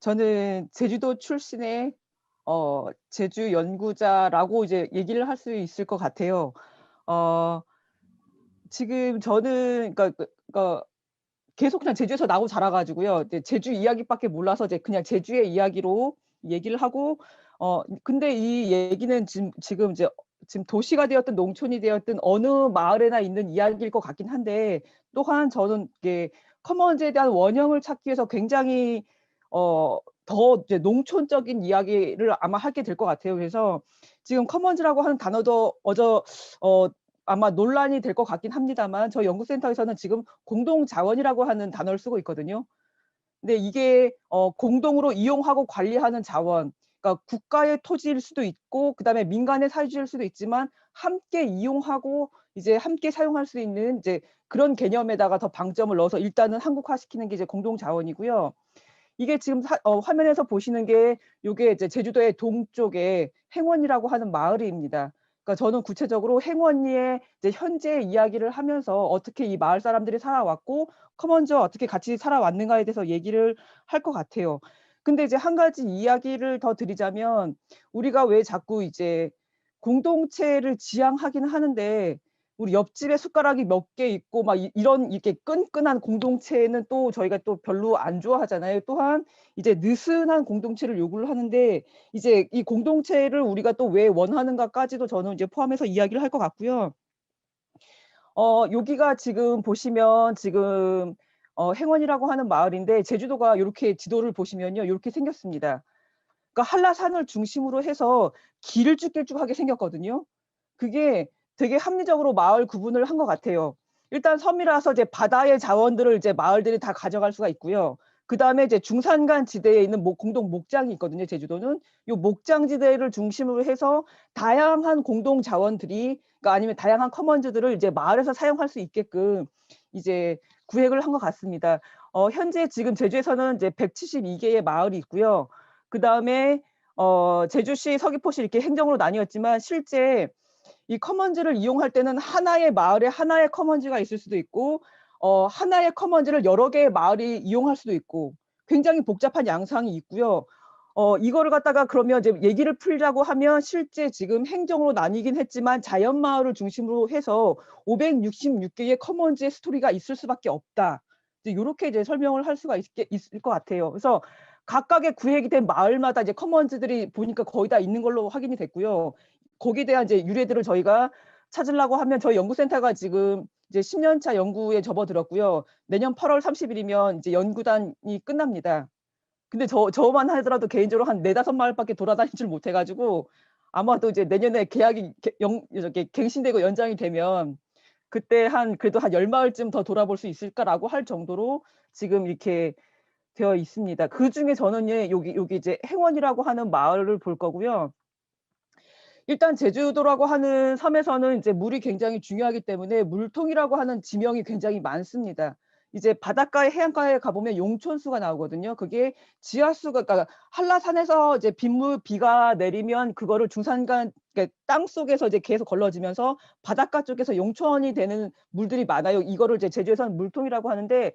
저는 제주도 출신의 제주 연구자라고 이제 얘기를 할 수 있을 것 같아요. 어 지금 저는 그러니까 계속 그냥 제주에서 나고 자라 가지고요. 이제 제주 이야기밖에 몰라서 이제 그냥 제주의 이야기로 얘기를 하고 근데 이 얘기는 지금 이제 지금 도시가 되었든 농촌이 되었든 어느 마을에나 있는 이야기일 것 같긴 한데, 또한 저는 이게 커먼즈에 대한 원형을 찾기 위해서 굉장히 더 이제 농촌적인 이야기를 아마 하게 될 것 같아요. 그래서 지금 커먼즈라고 하는 단어도 어 아마 논란이 될 것 같긴 합니다만, 저희 연구센터에서는 지금 공동 자원이라고 하는 단어를 쓰고 있거든요. 근데 이게 공동으로 이용하고 관리하는 자원, 그러니까 국가의 토지일 수도 있고 그다음에 민간의 사유지일 수도 있지만 함께 이용하고 이제 함께 사용할 수 있는 이제 그런 개념에다가 더 방점을 넣어서 일단은 한국화시키는 게 이제 공동 자원이고요. 이게 지금 화면에서 보시는 게 요게 이제 제주도의 동쪽에 행원이라고 하는 마을입니다. 그러니까 저는 구체적으로 행원리의 이제 현재 이야기를 하면서 어떻게 이 마을 사람들이 살아왔고 커먼즈와 어떻게 같이 살아왔는가에 대해서 얘기를 할 것 같아요. 근데 이제 한 가지 이야기를 더 드리자면, 우리가 왜 자꾸 이제 공동체를 지향하기는 하는데 우리 옆집에 숟가락이 몇 개 있고 막 이런 이렇게 끈끈한 공동체는 또 저희가 또 별로 안 좋아하잖아요. 또한 이제 느슨한 공동체를 요구를 하는데, 이제 이 공동체를 우리가 또 왜 원하는가까지도 저는 이제 포함해서 이야기를 할 것 같고요. 여기가 지금 보시면 지금 행원이라고 하는 마을인데, 제주도가 요렇게 지도를 보시면요, 요렇게 생겼습니다. 그러니까 한라산을 중심으로 해서 길쭉길쭉하게 생겼거든요. 그게 되게 합리적으로 마을 구분을 한 것 같아요. 일단 섬이라서 이제 바다의 자원들을 이제 마을들이 다 가져갈 수가 있고요. 그다음에 이제 중산간 지대에 있는 공동 목장이 있거든요, 제주도는. 요 목장지대를 중심으로 해서 다양한 공동 자원들이, 그러니까 아니면 다양한 커먼즈들을 이제 마을에서 사용할 수 있게끔 이제 구획을 한 것 같습니다. 현재 지금 제주에서는 이제 172 개의 마을이 있고요. 그다음에 제주시, 서귀포시 이렇게 행정으로 나뉘었지만, 실제 이 커먼즈를 이용할 때는 하나의 마을에 하나의 커먼즈가 있을 수도 있고 하나의 커먼즈를 여러 개의 마을이 이용할 수도 있고, 굉장히 복잡한 양상이 있고요. 이거를 갖다가 그러면 이제 얘기를 풀자고 하면, 실제 지금 행정으로 나뉘긴 했지만 자연 마을을 중심으로 해서 566 개의 커먼즈의 스토리가 있을 수밖에 없다. 이제 요렇게 이제 설명을 할 수가 있을 것 같아요. 그래서 각각의 구획이 된 마을마다 이제 커먼즈들이 보니까 거의 다 있는 걸로 확인이 됐고요. 거기에 대한 이제 유래들을 저희가 찾으려고 하면, 저희 연구센터가 지금 이제 10년 차 연구에 접어들었고요. 내년 8월 30일 일이면 이제 연구단이 끝납니다. 근데 저만 하더라도 개인적으로 한 4-5 마을밖에 돌아다니질 못해 가지고, 아마도 이제 내년에 계약이 저기 갱신되고 연장이 되면 그때 그래도 한 10 마을쯤 더 돌아볼 수 있을까라고 할 정도로 지금 이렇게 되어 있습니다. 그중에 저는 여기 이제 행원이라고 하는 마을을 볼 거고요. 일단 제주도라고 하는 섬에서는 이제 물이 굉장히 중요하기 때문에 물통이라고 하는 지명이 굉장히 많습니다. 이제 바닷가에 해안가에 가 보면 용촌수가 나오거든요. 그게 지하수가, 그러니까 한라산에서 이제 비가 내리면 그거를 중산간, 그러니까 땅속에서 이제 계속 걸러지면서 바닷가 쪽에서 용천이 되는 물들이 많아요. 이거를 이제 제주에서는 물통이라고 하는데,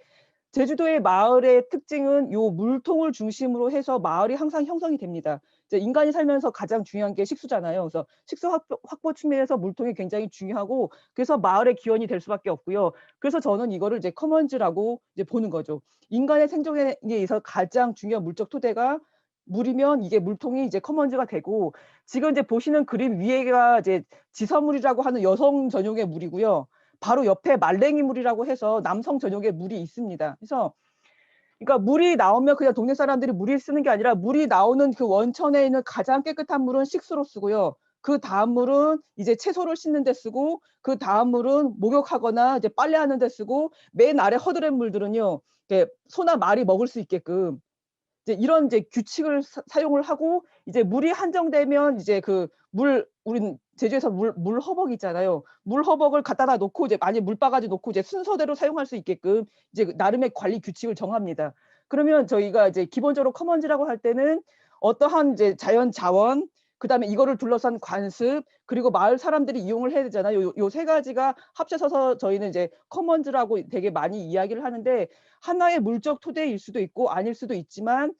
제주도의 마을의 특징은 요 물통을 중심으로 해서 마을이 항상 형성이 됩니다. 이제 인간이 살면서 가장 중요한 게 식수잖아요. 그래서 식수 확보 측면에서 물통이 굉장히 중요하고, 그래서 마을의 기원이 될 수밖에 없고요. 그래서 저는 이거를 이제 커먼즈라고 이제 보는 거죠. 인간의 생존에 있어서 가장 중요한 물적 토대가 물이면 이게 물통이 이제 커먼즈가 되고, 지금 이제 보시는 그림 위에가 이제 지서물이라고 하는 여성 전용의 물이고요. 바로 옆에 말랭이 물이라고 해서 남성 전용의 물이 있습니다. 그래서 그러니까 물이 나오면 그냥 동네 사람들이 물을 쓰는 게 아니라, 물이 나오는 그 원천에 있는 가장 깨끗한 물은 식수로 쓰고요. 그다음 물은 이제 채소를 씻는 데 쓰고, 그다음 물은 목욕하거나 이제 빨래하는 데 쓰고, 맨 아래 허드렛 물들은요, 이렇게 소나 말이 먹을 수 있게끔 이제 이런 이제 규칙을 사용을 하고, 이제 물이 한정되면 이제 우린 제주에서 물 허벅 있잖아요. 물 허벅을 갖다다 놓고 이제 많이 물바가지 놓고 이제 순서대로 사용할 수 있게끔 이제 나름의 관리 규칙을 정합니다. 그러면 저희가 이제 기본적으로 커먼즈라고 할 때는 어떠한 이제 자연 자원, 그다음에 이거를 둘러싼 관습, 그리고 마을 사람들이 이용을 해야 되잖아요. 요 세 가지가 합쳐져서 저희는 이제 커먼즈라고 되게 많이 이야기를 하는데, 하나의 물적 토대일 수도 있고 아닐 수도 있지만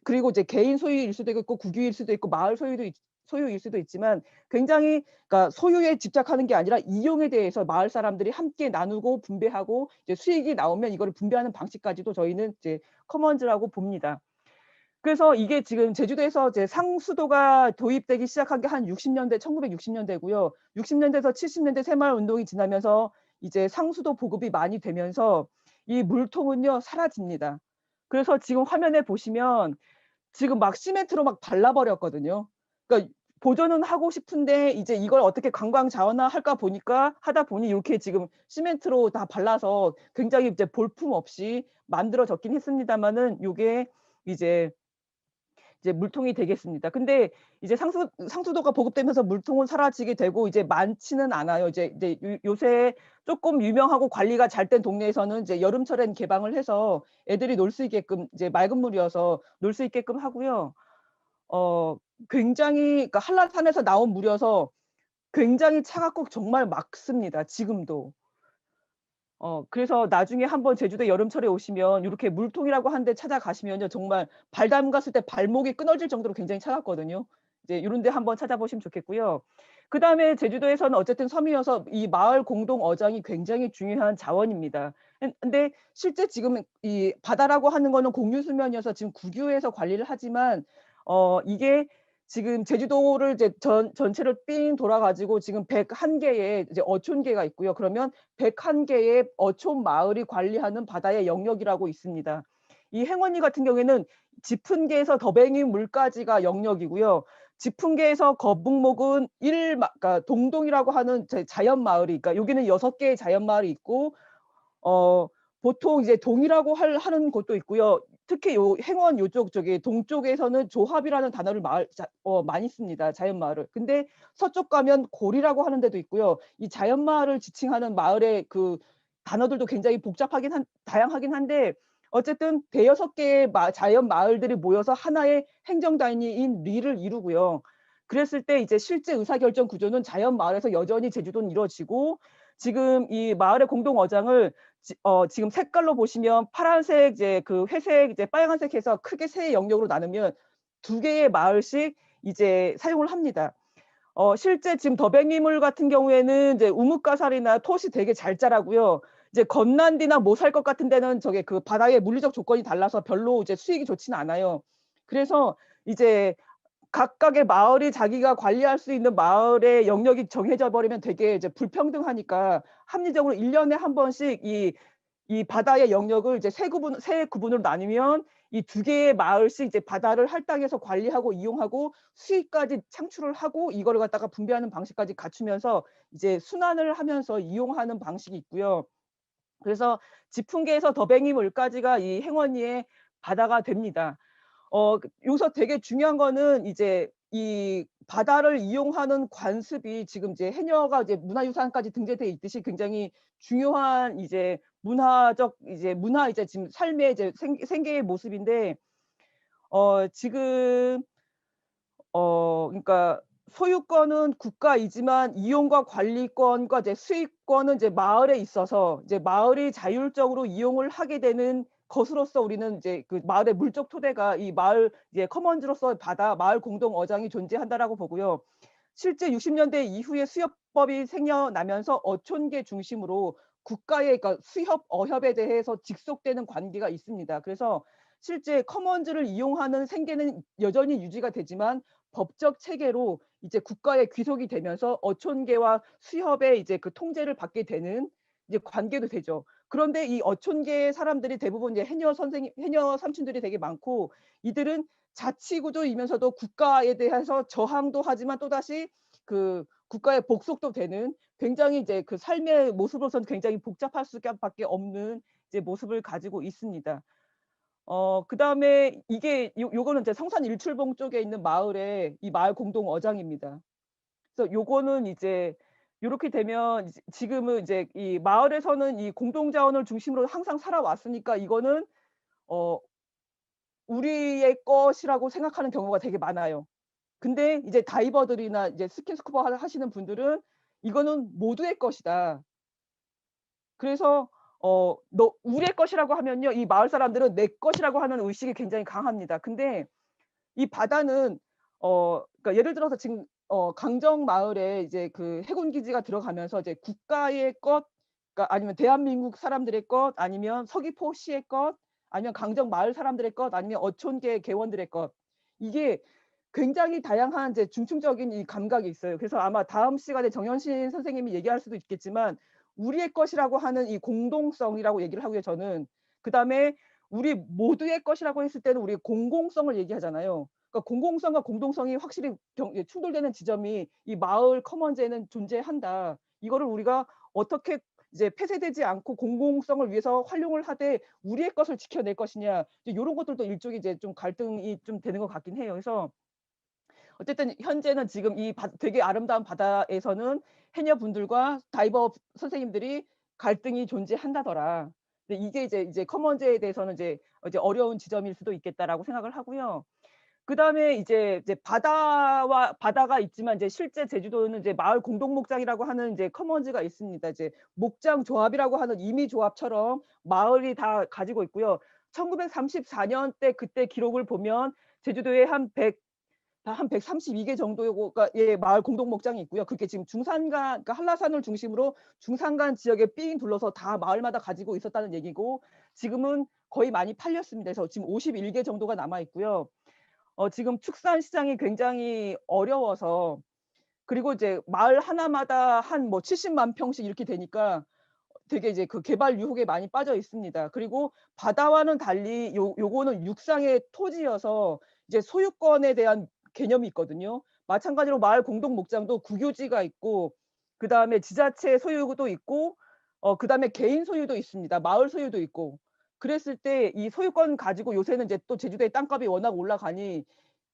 그리고 이제 개인 소유일 수도 있고 국유일 수도 있고 마을 소유일 수도 있지만 굉장히 그러니까 소유에 집착하는 게 아니라 이용에 대해서 마을 사람들이 함께 나누고 분배하고 이제 수익이 나오면 이거를 분배하는 방식까지도 저희는 이제 커먼즈라고 봅니다. 그래서 이게 지금 제주도에서 이제 상수도가 도입되기 시작한 게 한 60년대 1960년대고요. 60년대에서 70년대 새마을 운동이 지나면서 이제 상수도 보급이 많이 되면서 이 물통은요 사라집니다. 그래서 지금 화면에 보시면 지금 막 시멘트로 막 발라 버렸거든요. 그러니까 보존은 하고 싶은데 이제 이걸 어떻게 관광 자원화할까 보니까 하다 보니 요렇게 지금 시멘트로 다 발라서 굉장히 이제 볼품없이 만들어졌긴 했습니다마는 요게 이제 물통이 되겠습니다. 근데 이제 상수도가 보급되면서 물통은 사라지게 되고 이제 많지는 않아요. 이제 요새 쪼끔 유명하고 관리가 잘 된 동네에서는 이제 여름철엔 개방을 해서 애들이 놀 수 있게끔 이제 맑은 물이어서 놀 수 있게끔 하고요. 어 굉장히 그러니까 한라산에서 나온 물이어서 굉장히 차갑고 정말 맑습니다 지금도. 그래서 나중에 한번 제주도 여름철에 오시면 요렇게 물통이라고 하는 데 찾아가시면요. 정말 발 담갔을 때 발목이 끊어질 정도로 굉장히 차갑거든요. 이제 요런 데 한번 찾아보시면 좋겠고요. 그다음에 제주도에서는 어쨌든 섬이어서 이 마을 공동 어장이 굉장히 중요한 자원입니다. 근데 실제 지금은 이 바다라고 하는 거는 공유 수면이어서 지금 국유에서 관리를 하지만 이게 지금 제주도를 이제 전체를 삥 돌아 가지고 지금 101 개의 이제 어촌계가 있고요. 그러면 101 개의 어촌 마을이 관리하는 바다의 영역이라고 있습니다. 이 행원리 같은 경우에는 지푼계에서 더뱅이 물까지가 영역이고요. 지푼계에서 거북목은 그러니까 동동이라고 하는 자연 마을이 그러니까 여기는 6 개의 자연 마을이 있고 어 보통 이제 동이라고 하는 곳도 있고요. 특히 요 행원 요쪽 저기 동쪽에서는 조합이라는 단어를 많이 씁니다, 자연 마을을. 근데 서쪽 가면 골이라고 하는 데도 있고요. 이 자연 마을을 지칭하는 마을의 그 단어들도 굉장히 다양하긴 한데 어쨌든 대여섯 개의 자연 마을들이 모여서 하나의 행정 단위인 리를 이루고요. 그랬을 때 이제 실제 의사결정 구조는 자연 마을에서 여전히 제주도는 이루어지고 지금 이 마을의 공동 어장을 지금 색깔로 보시면 파란색 이제 그 회색 이제 빨간색 해서 크게 세 영역으로 나누면 2 개의 마을씩 이제 사용을 합니다. 실제 지금 더뱅이물 같은 경우에는 이제 우뭇가사리나 톳이 되게 잘 자라고요. 이제 건난디나 모살것 같은 데는 저게 그 바다의 물리적 조건이 달라서 별로 이제 수익이 좋지는 않아요. 그래서 이제 각각의 마을이 자기가 관리할 수 있는 마을의 영역이 정해져 버리면 되게 이제 불평등하니까 합리적으로 1 년에 한 번씩 이 바다의 영역을 이제 세 구분으로 나누면 이 2 개의 마을씩 이제 바다를 할당해서 관리하고 이용하고 수익까지 창출을 하고 이거를 갖다가 분배하는 방식까지 갖추면서 이제 순환을 하면서 이용하는 방식이 있고요. 그래서 지풍계에서 더뱅이물까지가 이 행원리의 바다가 됩니다. 여기서 되게 중요한 거는 이제 이 바다를 이용하는 관습이 지금 이제 해녀가 이제 문화유산까지 등재돼 있듯이 굉장히 중요한 이제 문화 이제 지금 삶의 이제 생계의 모습인데 지금 그러니까 소유권은 국가이지만 이용과 관리권과 이제 수익권은 이제 마을에 있어서 이제 마을이 자율적으로 이용을 하게 되는 것으로서 우리는 이제 그 마을의 물적 토대가 이 마을 이제 커먼즈로서 마을 공동 어장이 존재한다라고 보고요. 실제 60년대 이후에 수협법이 생겨나면서 어촌계 중심으로 국가의 그러니까 수협, 어협에 대해서 직속되는 관계가 있습니다. 그래서 실제 커먼즈를 이용하는 생계는 여전히 유지가 되지만 법적 체계로 이제 국가에 귀속이 되면서 어촌계와 수협의 이제 그 통제를 받게 되는 이제 관계도 되죠. 그런데 이 어촌계의 사람들이 대부분 이제 해녀 삼촌들이 되게 많고 이들은 자치구조이면서도 국가에 대해서 저항도 하지만 또다시 그 국가에 복속도 되는 굉장히 이제 그 삶의 모습으로서는 굉장히 복잡할 수밖에 없는 이제 모습을 가지고 있습니다. 그다음에 이게 요거는 이제 성산 일출봉 쪽에 있는 마을의 이 마을 공동 어장입니다. 그래서 요거는 이제 요렇게 되면 지금은 이제 이 마을에서는 이 공동 자원을 중심으로 항상 살아왔으니까 이거는 어 우리의 것이라고 생각하는 경우가 되게 많아요. 근데 이제 다이버들이나 이제 스킨스쿠버 하시는 분들은 "이거는 모두의 것이다." 그래서 너 우리의 것이라고 하면요. 이 마을 사람들은 내 것이라고 하는 의식이 굉장히 강합니다. 근데 이 바다는 그러니까 예를 들어서 지금 강정 마을에 이제 그 해군 기지가 들어가면서 이제 국가의 것, 그러니까 아니면 대한민국 사람들의 것, 아니면 서귀포시의 것, 아니면 강정 마을 사람들의 것, 아니면 어촌계 계원들의 것. 이게 굉장히 다양한 이제 중층적인 이 감각이 있어요. 그래서 아마 다음 시간에 정현신 선생님이 얘기할 수도 있겠지만 우리의 것이라고 하는 이 공동성이라고 얘기를 하고요, 저는. 그다음에 우리 모두의 것이라고 했을 때는 우리 공공성을 얘기하잖아요. 그러니까 공공성과 공동성이 확실히 충돌되는 지점이 이 마을 커먼즈에는 존재한다. 이거를 우리가 어떻게 이제 폐쇄되지 않고 공공성을 위해서 활용을 하되 우리의 것을 지켜낼 것이냐, 이제 요런 것들도 일종의 이제 좀 갈등이 좀 되는 것 같긴 해요. 그래서 어쨌든 현재는 지금 이 되게 아름다운 바다에서는 해녀분들과 다이버 선생님들이 갈등이 존재한다더라. 근데 이게 이제 커먼즈에 대해서는 이제 어려운 지점일 수도 있겠다라고 생각을 하고요. 그다음에 이제 바다와 바다가 있지만 이제 실제 제주도는 이제 마을 공동 목장이라고 하는 이제 커먼즈가 있습니다. 이제 목장 조합이라고 하는 임의 조합처럼 마을이 다 가지고 있고요. 1934년 때 그때 기록을 보면 제주도에 한 132개 정도가 예 마을 공동 목장이 있고요. 그게 지금 중산간, 그러니까 한라산을 중심으로 중산간 지역에 삥 둘러서 다 마을마다 가지고 있었다는 얘기고, 지금은 거의 많이 팔렸습니다. 그래서 지금 51개 정도가 남아 있고요. 지금 축산 시장이 굉장히 어려워서, 그리고 이제 마을 하나마다 한 뭐 70만 평씩 이렇게 되니까 되게 이제 그 개발 유혹에 많이 빠져 있습니다. 그리고 바다와는 달리 요거는 육상의 토지여서 이제 소유권에 대한 개념이 있거든요. 마찬가지로 마을 공동 목장도 국유지가 있고, 그다음에 지자체 소유도 있고, 그다음에 개인 소유도 있습니다. 마을 소유도 있고. 그랬을 때 이 소유권 가지고 요새는 이제 또 제주도의 땅값이 워낙 올라가니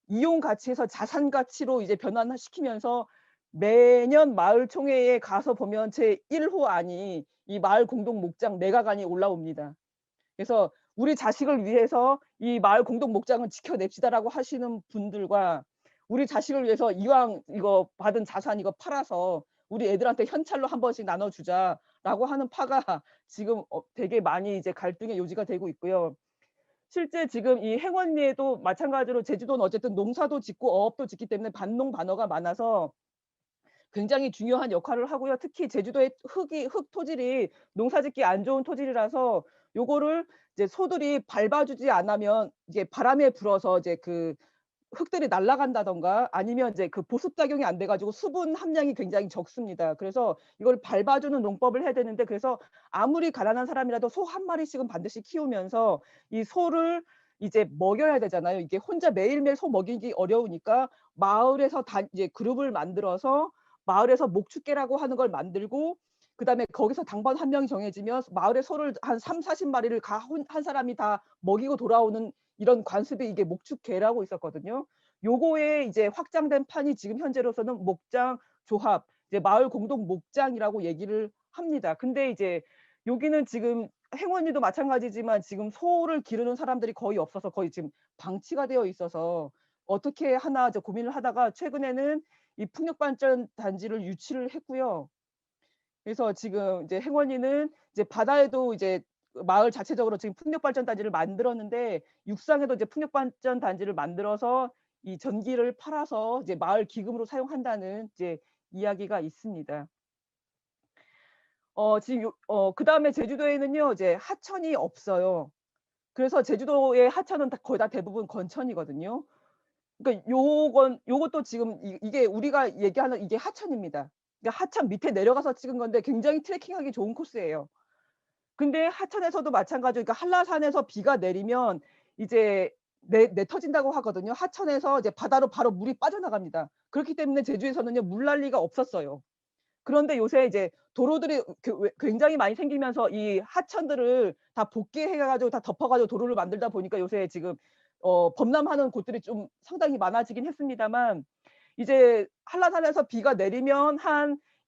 이용 가치에서 자산 가치로 이제 변환시키면서 매년 마을 총회에 가서 보면 제 1호 안이 이 마을 공동 목장 매각안이 올라옵니다. 그래서 우리 자식을 위해서 이 마을 공동 목장은 지켜냅시다라고 하시는 분들과, 우리 자식을 위해서 이왕 이거 받은 자산 이거 팔아서 우리 애들한테 현찰로 한 번씩 나눠주자라고 하는 파가 지금 되게 많이 이제 갈등의 요지가 되고 있고요. 실제 지금 이 행원리에도 마찬가지로 제주도는 어쨌든 농사도 짓고 어업도 짓기 때문에 반농 반어가 많아서 굉장히 중요한 역할을 하고요. 특히 제주도의 흙 토질이 농사짓기 안 좋은 토질이라서 요거를 이제 소들이 밟아주지 않으면 이게 바람에 불어서 이제 그 흙들이 날아간다든가, 아니면 이제 그 보습 작용이 안 돼 가지고 수분 함량이 굉장히 적습니다. 그래서 이걸 밟아주는 농법을 해야 되는데, 그래서 아무리 가난한 사람이라도 소 한 마리씩은 반드시 키우면서 이 소를 이제 먹여야 되잖아요. 이게 혼자 매일매일 소 먹이기 어려우니까 마을에서 이제 그룹을 만들어서 마을에서 목축계라고 하는 걸 만들고, 그다음에 거기서 당번 한 명이 정해지면 마을의 소를 한 30-40 마리를 한 사람이 다 먹이고 돌아오는 이런 관습이 이게 목축계라고 있었거든요. 요거에 이제 확장된 판이 지금 현재로서는 목장 조합, 이제 마을 공동 목장이라고 얘기를 합니다. 근데 이제 여기는 지금 행원리도 마찬가지지만 지금 소를 기르는 사람들이 거의 없어서 거의 지금 방치가 되어 있어서 어떻게 하나 이제 고민을 하다가 최근에는 이 풍력발전 단지를 유치를 했고요. 그래서 지금 이제 행원리는 이제 바다에도 이제 마을 자체적으로 지금 풍력발전 단지를 만들었는데, 육상에도 이제 풍력발전 단지를 만들어서 이 전기를 팔아서 이제 마을 기금으로 사용한다는 이제 이야기가 있습니다. 지금 그다음에 제주도에는요 이제 하천이 없어요. 그래서 제주도의 하천은 거의 다 대부분 건천이거든요. 그러니까 요것도 지금 이게 우리가 얘기하는 이게 하천입니다. 그러니까 하천 밑에 내려가서 찍은 건데 굉장히 트레킹하기 좋은 코스예요. 근데 하천에서도 마찬가지로, 그러니까 한라산에서 비가 내리면 이제 내 터진다고 하거든요. 하천에서 이제 바다로 바로 물이 빠져나갑니다. 그렇기 때문에 제주에서는요 물난리가 없었어요. 그런데 요새 이제 도로들이 굉장히 많이 생기면서 이 하천들을 다 복개해 가지고 다 덮어 가지고 도로를 만들다 보니까 요새 지금 범람하는 곳들이 좀 상당히 많아지긴 했습니다만, 이제 한라산에서 비가 내리면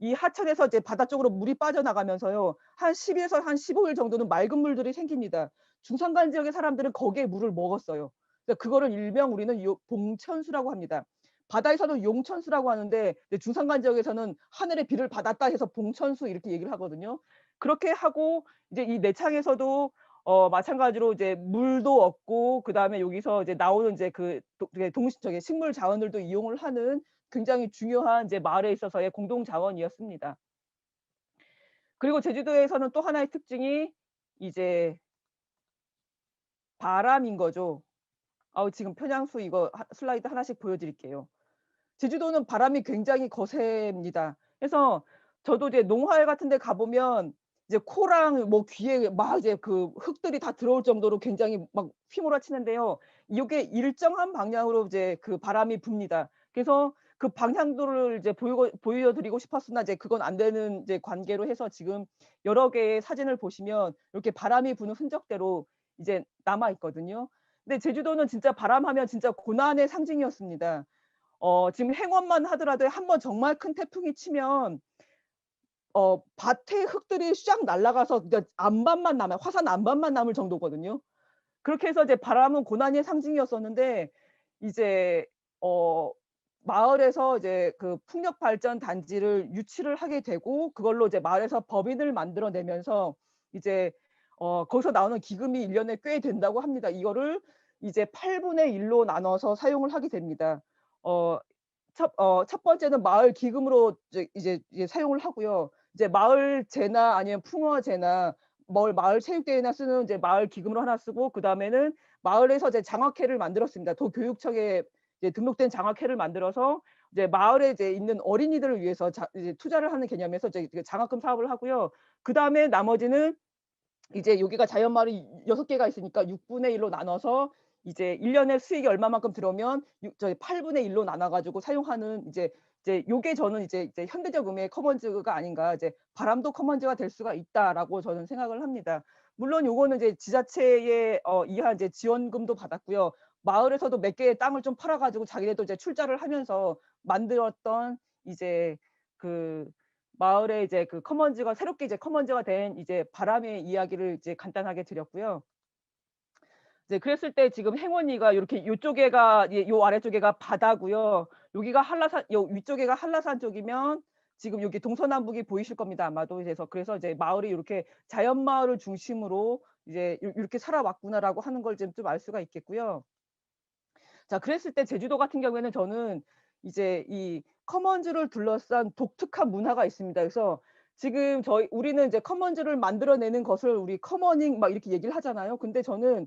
이 하천에서 이제 바다 쪽으로 물이 빠져나가면서요. 한 10 일에서 한 15일 정도는 맑은 물들이 생깁니다. 중산간 지역의 사람들은 거기에 물을 먹었어요. 그러니까 그거를 일명 우리는 봉천수라고 합니다. 바다에서는 용천수라고 하는데 중산간 지역에서는 하늘의 비를 받았다 해서 봉천수 이렇게 얘기를 하거든요. 그렇게 하고 이제 이 내창에서도 마찬가지로 이제 물도 얻고 그다음에 여기서 이제 나오는 이제 그 그 동식 저기 식물 자원들도 이용을 하는 굉장히 중요한 이제 마을에 있어서의 공동 자원이었습니다. 그리고 제주도에서는 또 하나의 특징이 이제 바람인 거죠. 지금 편양수 이거 슬라이드 하나씩 보여 드릴게요. 제주도는 바람이 굉장히 거셉니다. 그래서 저도 이제 농활 같은 데 가 보면 이제 코랑 뭐 귀에 막 이제 그 흙들이 다 들어올 정도로 굉장히 막 휘몰아치는데요. 요게 일정한 방향으로 이제 그 바람이 붑니다. 그래서 그 방향도를 이제 보여 드리고 싶었으나 이제 그건 안 되는 이제 관계로 해서 지금 여러 개의 사진을 보시면 이렇게 바람이 부는 흔적대로 이제 남아 있거든요. 근데 제주도는 진짜 바람하면 진짜 고난의 상징이었습니다. 지금 행원만 하더라도 한 번 정말 큰 태풍이 치면 밭에 흙들이 샥 날아가서 그러니까 안반만 남아요. 화산 안반만 남을 정도거든요. 그렇게 해서 이제 바람은 고난의 상징이었었는데 이제 어 마을에서 이제 그 풍력 발전 단지를 유치를 하게 되고 그걸로 이제 마을에서 법인을 만들어 내면서 이제 거기서 나오는 기금이 1 년에 꽤 된다고 합니다. 이거를 이제 8분의 1로 나눠서 사용을 하게 됩니다. 어 첫 번째는 마을 기금으로 이제 사용을 하고요. 이제 마을제나 아니면 풍어제나 마을 체육대회나 쓰는 이제 마을 기금으로 하나 쓰고 그다음에는 마을에서 이제 장학회를 만들었습니다. 도교육청에 이제 등록된 장학회를 만들어서 이제 마을에 이제 있는 어린이들을 위해서 이제 투자를 하는 개념에서 이제 그 장학금 사업을 하고요. 그다음에 나머지는 이제 여기가 자연마을이 6 개가 있으니까 6분의 1로 나눠서 이제 1 년에 수익이 얼마만큼 들어오면 저희 8분의 1로 나눠 가지고 사용하는 이제 요게 저는 이제 현대적 의미의 커먼즈가 아닌가. 이제 '바람도 커먼즈가 될 수가 있다.'라고 저는 생각을 합니다. 물론 요거는 이제 지자체의 이하 이제 지원금도 받았고요. 마을에서도 몇 개의 땅을 좀 팔아 가지고 자기네도 이제 출자를 하면서 만들었던 이제 그 마을의 이제 그 커먼즈가 새롭게 이제 커먼즈가 된 이제 바람의 이야기를 이제 간단하게 드렸고요. 이제 그랬을 때 지금 행원이가 요렇게 요쪽에가 요 아래쪽에가 바다고요. 여기가 한라산 요 위쪽에가 한라산 쪽이면 지금 여기 동서남북이 보이실 겁니다 아마도. 그래서 이제 마을이 요렇게 '자연 마을을 중심으로 이제 요렇게 살아왔구나.'라고 하는 걸 좀 알 수가 있겠고요. 자 그랬을 때 제주도 같은 경우에는 저는 이제 이 커먼즈를 둘러싼 독특한 문화가 있습니다. 그래서 지금 우리는 이제 커먼즈를 만들어내는 것을 우리 커머닝 막 이렇게 얘기를 하잖아요. 근데 저는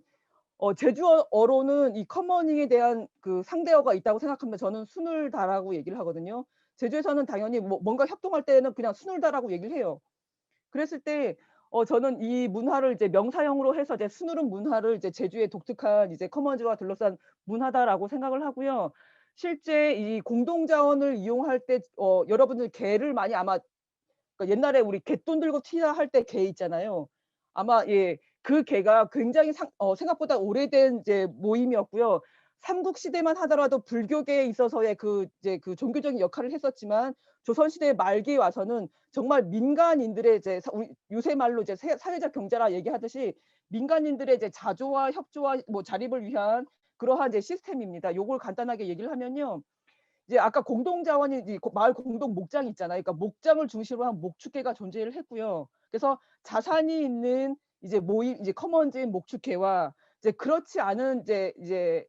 제주어로는 이 커머닝에 대한 그 상대어가 있다고 생각합니다. 저는 수눌다라고 얘기를 하거든요. 제주에서는 당연히 뭔가 협동할 때에는 그냥 수눌다라고 얘기를 해요. 그랬을 때 저는 이 문화를 이제 명사형으로 해서 이제 수누른 문화를 이제 제주의 독특한 이제 커먼즈와 둘러싼 문화다라고 생각을 하고요. 실제 이 공동 자원을 이용할 때 여러분들 개를 많이 아마 그러니까 옛날에 우리 갯돈 들고 튀자 할 때 개 있잖아요. 아마 예 그 개가 굉장히 생각보다 오래된 이제 모임이었고요. 삼국 시대만 하더라도 불교계에 있어서의 그 이제 그 종교적인 역할을 했었지만 조선 시대 말기에 와서는 정말 민간인들의 이제 우리 요새 말로 이제 사회적 경제라 얘기하듯이 민간인들의 이제 자조와 협조와 뭐 자립을 위한 그러한 이제 시스템입니다. 요걸 간단하게 얘기를 하면요. 이제 아까 공동 자원이 이 마을 공동 목장이 있잖아요. 그러니까 목장을 중심으로 한 목축계가 존재를 했고요. 그래서 자산이 있는 이제 모임 이제 커먼즈인 목축계와 이제 그렇지 않은 이제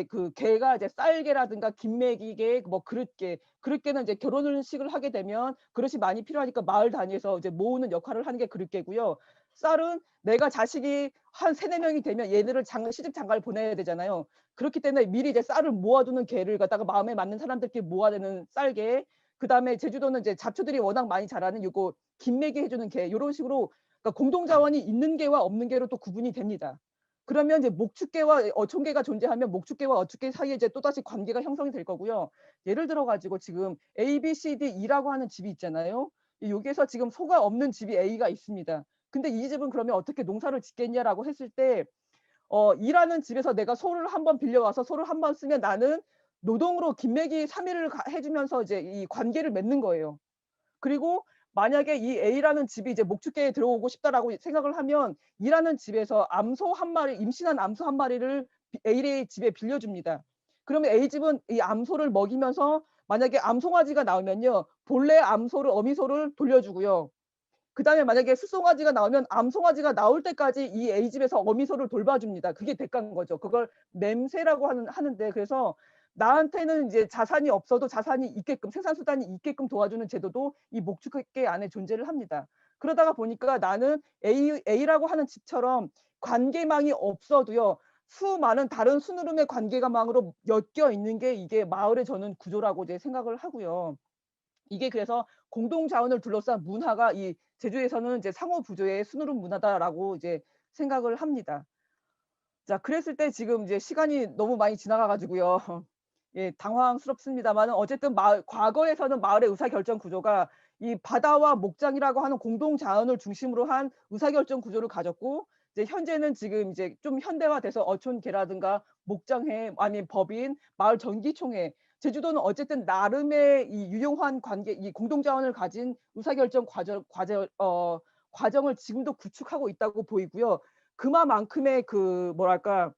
그 계가 이제 쌀계라든가 김매기계 뭐 그릇계는 이제 결혼식을 하게 되면 그릇이 많이 필요하니까 마을 단위에서 이제 모으는 역할을 하는 게 그릇계고요. 쌀은 내가 자식이 한 3-4 명이 되면 얘네를 시집 장가를 보내야 되잖아요. 그렇기 때문에 미리 이제 쌀을 모아두는 개를 갖다가 마음에 맞는 사람들끼리 모아내는 쌀개, 그다음에 제주도는 이제 잡초들이 워낙 많이 자라는 요거 김매기 해 주는 개 요런 식으로 그러니까 공동 자원이 있는 개와 없는 개로 또 구분이 됩니다. 그러면 이제 목축계와 어촌계가 존재하면 목축계와 어축계 사이에 이제 또다시 관계가 형성이 될 거고요. 예를 들어 가지고 지금 A, B, C, D, E라고 하는 집이 있잖아요. 여기에서 지금 소가 없는 집이 A가 있습니다. 근데 이 집은 그러면 어떻게 농사를 짓겠냐라고 했을 때 일하는 집에서 내가 소를 한 번 빌려와서 소를 한 번 쓰면 나는 노동으로 김매기 3 일을 해 주면서 이제 이 관계를 맺는 거예요. 그리고 만약에 이 A라는 집이 이제 목축계에 들어오고 싶다라고 생각을 하면 일하는 집에서 암소 한 마리 임신한 암소 한 마리를 A 집에 빌려줍니다. 그러면 A 집은 이 암소를 먹이면서 만약에 암송아지가 나오면요. 본래 암소를 어미소를 돌려주고요. 그다음에 만약에 숫송아지가 나오면 암송아지가 나올 때까지 이 A집에서 어미소를 돌봐줍니다. 그게 대가인 거죠. 그걸 맴새라고 하는데, 그래서 나한테는 이제 자산이 없어도 자산이 있게끔, 생산 수단이 있게끔 도와주는 제도도 이 목축계 안에 존재를 합니다. 그러다가 보니까 나는 A라고 하는 집처럼 관계망이 없어도요, 수많은 다른 순으름의 관계망으로 엮여 있는 게 이게 마을의 저는 구조라고 이제 생각을 하고요. 이게 그래서 공동 자원을 둘러싼 문화가 이 제주에서는 이제 상호 부조의 순으름 문화다라고 이제 생각을 합니다. 자, 그랬을 때 지금 이제 시간이 너무 많이 지나가 가지고요. 예, 당황스럽습니다만은 어쨌든 과거에서는 마을의 의사결정 구조가 이 바다와 목장이라고 하는 공동 자원을 중심으로 한 의사결정 구조를 가졌고, 이제 현재는 지금 이제 좀 현대화돼서 어촌계라든가 목장회 아니 법인, 마을 전기총회, 제주도는 어쨌든 나름의 이 유용한 관계, 이 공동 자원을 가진 의사결정 과정을 지금도 구축하고 있다고 보이고요. 그만큼의 그 뭐랄까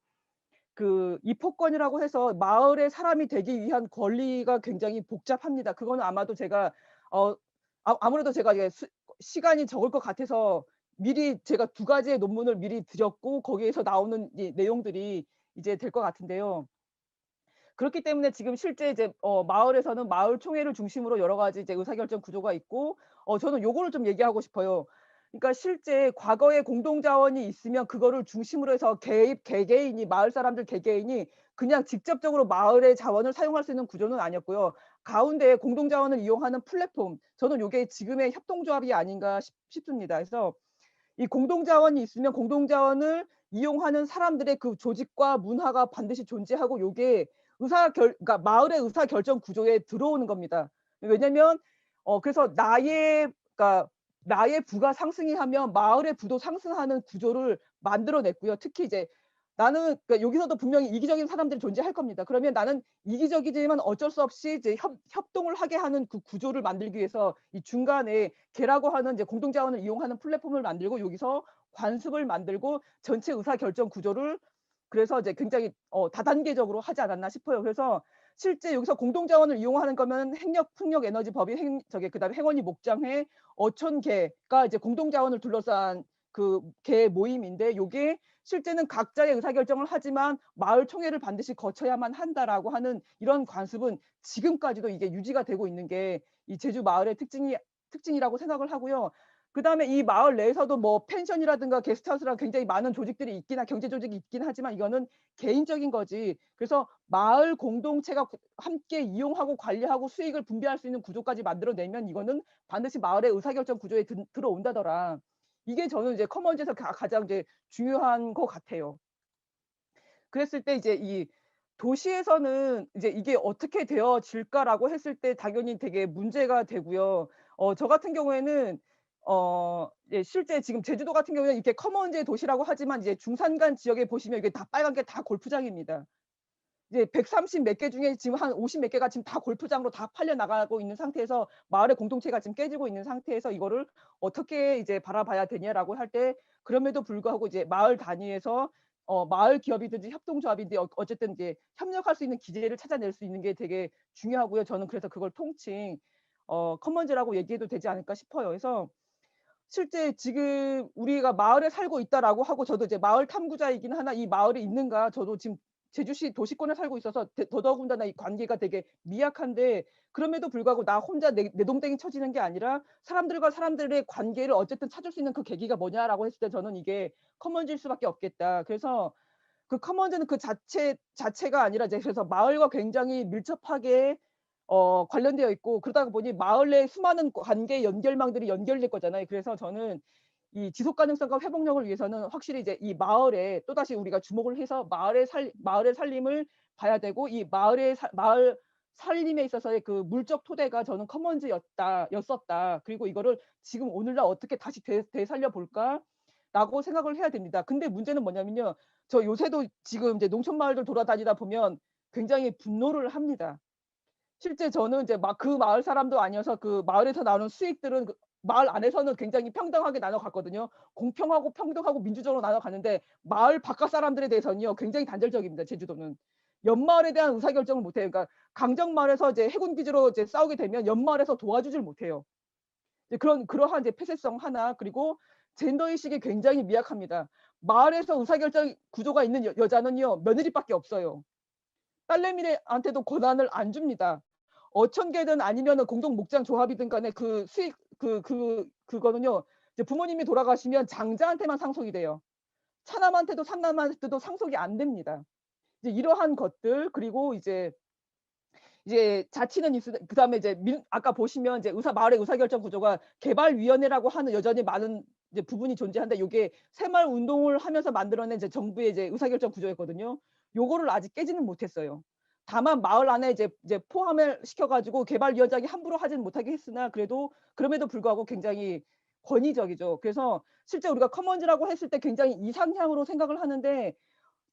그 입포권이라고 해서 마을의 사람이 되기 위한 권리가 굉장히 복잡합니다. 그거는 아마도 제가 어 아무래도 제가 이게 시간이 적을 것 같아서 미리 제가 두 가지의 논문을 미리 드렸고 거기에서 나오는 이 내용들이 이제 될 것 같은데요. 그렇기 때문에 지금 실제 이제 마을에서는 마을 총회를 중심으로 여러 가지 이제 의사결정 구조가 있고, 저는 요거를 좀 얘기하고 싶어요. 그러니까 실제 과거에 공동자원이 있으면 그거를 중심으로 해서 개개인이, 마을 사람들 개개인이 그냥 직접적으로 마을의 자원을 사용할 수 있는 구조는 아니었고요. 가운데 공동자원을 이용하는 플랫폼, 저는 요게 지금의 협동조합이 아닌가 싶습니다. 그래서 이 공동자원이 있으면 공동자원을 이용하는 사람들의 그 조직과 문화가 반드시 존재하고, 요게 그러니까 마을의 의사결정 구조에 들어오는 겁니다. 왜냐면 그래서 그러니까 나의 부가 상승이 하면 마을의 부도 상승하는 구조를 만들어 냈고요. 특히 이제 나는 그러니까 여기서도 분명히 이기적인 사람들이 존재할 겁니다. 그러면 나는 이기적이지만 어쩔 수 없이 이제 협동을 하게 하는 그 구조를 만들기 위해서 이 중간에 개라고 하는 이제 공동자원을 이용하는 플랫폼을 만들고, 여기서 관습을 만들고 전체 의사결정 구조를 그래서 이제 굉장히 다단계적으로 하지 않았나 싶어요. 그래서 실제 여기서 공동자원을 이용하는 거면 핵력, 풍력, 에너지 법인, 그다음에 행원이 목장회, 어촌계가 이제 공동자원을 둘러싼 그 개 모임인데, 요게 실제는 각자의 의사결정을 하지만 마을 총회를 반드시 거쳐야만 한다라고 하는 이런 관습은 지금까지도 이게 유지가 되고 있는 게 이 제주 마을의 특징이라고 생각을 하고요. 그다음에 이 마을 내에서도 뭐 펜션이라든가 게스트하우스랑 굉장히 많은 조직들이 경제 조직이 있긴 하지만 이거는 개인적인 거지. 그래서 마을 공동체가 함께 이용하고 관리하고 수익을 분배할 수 있는 구조까지 만들어내면 이거는 반드시 마을의 의사결정 구조에 들어온다더라. 이게 저는 이제 커먼즈에서 가장 이제 중요한 것 같아요. 그랬을 때 이제 이 도시에서는 이제 이게 어떻게 되어질까라고 했을 때 당연히 되게 문제가 되고요. 저 같은 경우에는 예, 실제 지금 제주도 같은 경우에는 이렇게 커먼즈의 도시라고 하지만 이제 중산간 지역에 보시면 이게 다 빨간 게 다 골프장입니다. 이제 130 몇 개 중에 지금 한 50 몇 개가 지금 다 골프장으로 다 팔려 나가고 있는 상태에서 마을의 공동체가 지금 깨지고 있는 상태에서 이거를 어떻게 이제 바라봐야 되냐라고 할 때, 그럼에도 불구하고 이제 마을 단위에서 마을 기업이든지 협동조합인지 어쨌든 이제 협력할 수 있는 기제를 찾아낼 수 있는 게 되게 중요하고요. 저는 그래서 그걸 통칭 커먼즈라고 얘기해도 되지 않을까 싶어요. 그래서 실제 지금 우리가 마을에 살고 있다라고 하고, 저도 이제 마을 탐구자이긴 하나 이 마을에 있는가, 저도 지금 제주시 도시권에 살고 있어서 더더군다나 이 관계가 되게 미약한데, 그럼에도 불구하고 나 혼자 내동댕이 쳐지는 게 아니라 사람들과 사람들의 관계를 어쨌든 찾을 수 있는 그 계기가 뭐냐라고 했을 때 저는 이게 커먼즈일 수밖에 없겠다. 그래서 그 커먼즈는 그 자체가 아니라 이제 그래서 마을과 굉장히 밀접하게 관련되어 있고, 그러다 보니 마을 내 수많은 관계 연결망들이 연결될 거잖아요. 그래서 저는 이 지속 가능성과 회복력을 위해서는 확실히 이제 이 마을에 또다시 우리가 주목을 해서 마을의 살림을 봐야 되고, 이 마을 살림에 있어서의 그 물적 토대가 저는 였었다. 그리고 이거를 지금 오늘날 어떻게 다시 되살려 볼까라고 생각을 해야 됩니다. 근데 문제는 뭐냐면요. 저 요새도 지금 이제 농촌 마을들 돌아다니다 보면 굉장히 분노를 합니다. 실제 저는 이제 막 그 마을 사람도 아니어서 그 마을에서 나오는 수익들은 그 마을 안에서는 굉장히 평등하게 나눠 갔거든요. 공평하고 평등하고 민주적으로 나눠 갔는데, 마을 바깥 사람들에 대해서는요 굉장히 단절적입니다, 제주도는. 옆마을에 대한 의사결정을 못 해요. 그러니까 강정마을에서 이제 해군 기지로 이제 싸우게 되면 옆마을에서 도와주질 못해요. 이제 그러한 이제 폐쇄성 하나, 그리고 젠더 의식이 굉장히 미약합니다. 마을에서 의사결정 구조가 있는 여자는요 며느리밖에 없어요. 딸내미한테도 권한을 안 줍니다. 어촌계든 아니면은 공동 목장 조합이든 간에 그 수익 그거는요 이제 부모님이 돌아가시면 장자한테만 상속이 돼요. 차남한테도 삼남한테도 상속이 안 됩니다. 이제 이러한 것들, 그리고 이제 자치는 있으 그다음에 이제 아까 보시면 이제 마을의 의사결정 구조가 개발위원회라고 하는 여전히 많은 이제 부분이 존재한데, 요게 새마을 운동을 하면서 만들어낸 이제 정부의 이제 의사결정 구조였거든요. 요거를 아직 깨지는 못했어요. 다만 마을 안에 이제 포함을 시켜 가지고 개발위원장이 함부로 하지는 못하게 했으나, 그럼에도 불구하고 굉장히 권위적이죠. 그래서 실제 우리가 커먼즈라고 했을 때 굉장히 이상향으로 생각을 하는데,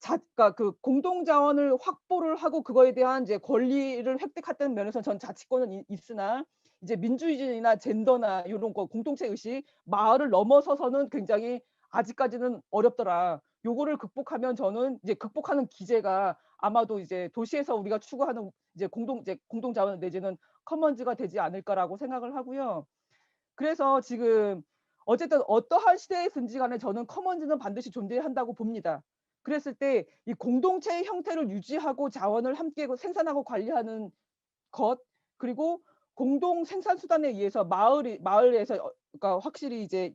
그러니까 그 공동 자원을 확보를 하고 그거에 대한 이제 권리를 획득했다는 면에서 전 자치권은 있으나, 이제 민주주의나 젠더나 요런 거 공동체 의식, 마을을 넘어서서는 굉장히 아직까지는 어렵더라. 요거를 극복하면 저는 이제 극복하는 기제가 아마도 이제 도시에서 우리가 추구하는 이제 공동 자원 내지는 커먼즈가 되지 않을까라고 생각을 하고요. 그래서 지금 어쨌든 어떠한 시대에든지 간에 저는 커먼즈는 반드시 존재한다고 봅니다. 그랬을 때 이 공동체의 형태를 유지하고 자원을 함께 생산하고 관리하는 것, 그리고 공동 생산 수단에 의해서 마을에서 그러니까 확실히 이제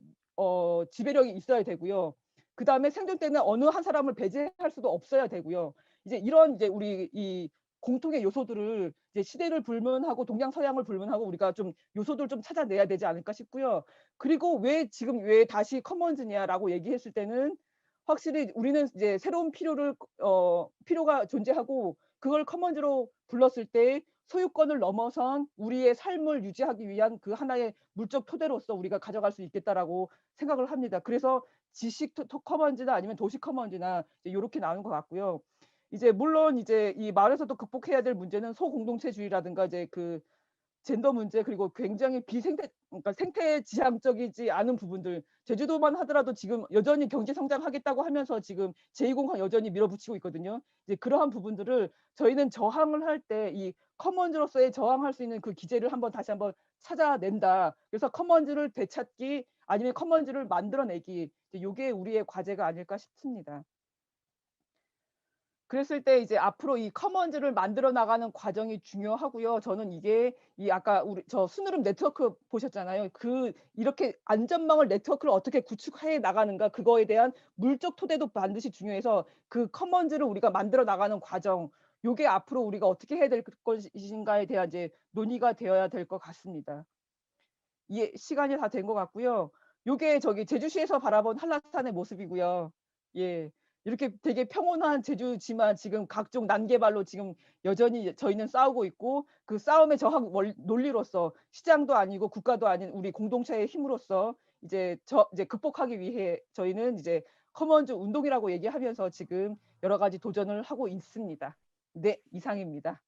지배력이 있어야 되고요. 그다음에 생존 때는 어느 한 사람을 배제할 수도 없어야 되고요. 이제 이런 이제 우리 이 공통의 요소들을 이제 시대를 불문하고 동양서양을 불문하고 우리가 좀 요소들을 좀 찾아내야 되지 않을까 싶고요. 그리고 왜 다시 커먼즈냐라고 얘기했을 때는, 확실히 우리는 이제 새로운 필요가 존재하고, 그걸 커먼즈로 불렀을 때 소유권을 넘어선 우리의 삶을 유지하기 위한 그 하나의 물적 토대로서 우리가 가져갈 수 있겠다라고 생각을 합니다. 그래서 지식 커먼즈나 아니면 도시 커먼즈나 이제 요렇게 나오는 것 같고요. 이제 물론 이제 이 마을에서도 극복해야 될 문제는 소공동체주의라든가 이제 그 젠더 문제, 그리고 굉장히 그러니까 생태 지향적이지 않은 부분들. 제주도만 하더라도 지금 여전히 경제 성장하겠다고 하면서 지금 제2공항 여전히 밀어붙이고 있거든요. 이제 그러한 부분들을 저희는 저항을 할 때 이 커먼즈로서의 저항할 수 있는 그 기제를 다시 한번 찾아낸다. 그래서 커먼즈를 되찾기 아니면 커먼즈를 만들어내기, 요게 우리의 과제가 아닐까 싶습니다. 그랬을 때 이제 앞으로 이 커먼즈를 만들어 나가는 과정이 중요하고요. 저는 이게 아까 저 순으름 네트워크 보셨잖아요. 이렇게 안전망을 네트워크를 어떻게 구축해 나가는가, 그거에 대한 물적 토대도 반드시 중요해서 그 커먼즈를 우리가 만들어 나가는 과정, 요게 앞으로 우리가 어떻게 해야 될 것인가에 대한 이제 논의가 되어야 될 것 같습니다. 시간이 다 된 것 같고요. 요게 제주시에서 바라본 한라산의 모습이고요. 예. 이렇게 되게 평온한 제주지만 지금 각종 난개발로 지금 여전히 저희는 싸우고 있고, 그 싸움의 저항 논리로서 시장도 아니고 국가도 아닌 우리 공동체의 힘으로써 이제 극복하기 위해 저희는 이제 커먼즈 운동이라고 얘기하면서 지금 여러 가지 도전을 하고 있습니다. 네, 이상입니다.